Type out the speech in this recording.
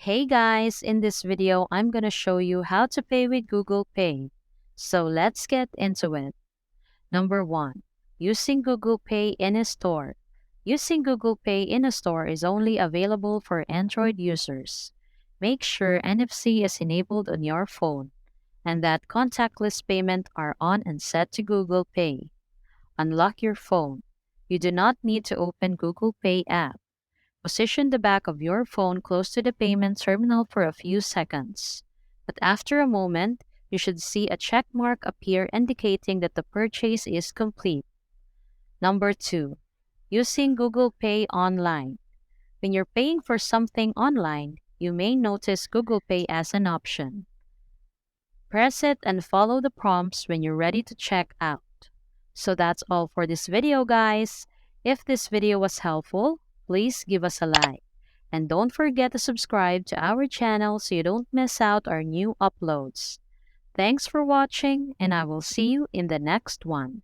Hey guys, in this video, I'm gonna show you how to pay with Google Pay. So let's get into it. Number 1. Using Google Pay in a store. Using Google Pay in a store is only available for Android users. Make sure NFC is enabled on your phone and that contactless payment are on and set to Google Pay. Unlock your phone. You do not need to open Google Pay app. Position the back of your phone close to the payment terminal for a few seconds. But after a moment, you should see a check mark appear indicating that the purchase is complete. Number 2. Using Google Pay online. When you're paying for something online, you may notice Google Pay as an option. Press it and follow the prompts when you're ready to check out. So that's all for this video, guys. If this video was helpful, please give us a like. And don't forget to subscribe to our channel so you don't miss out our new uploads. Thanks for watching, and I will see you in the next one.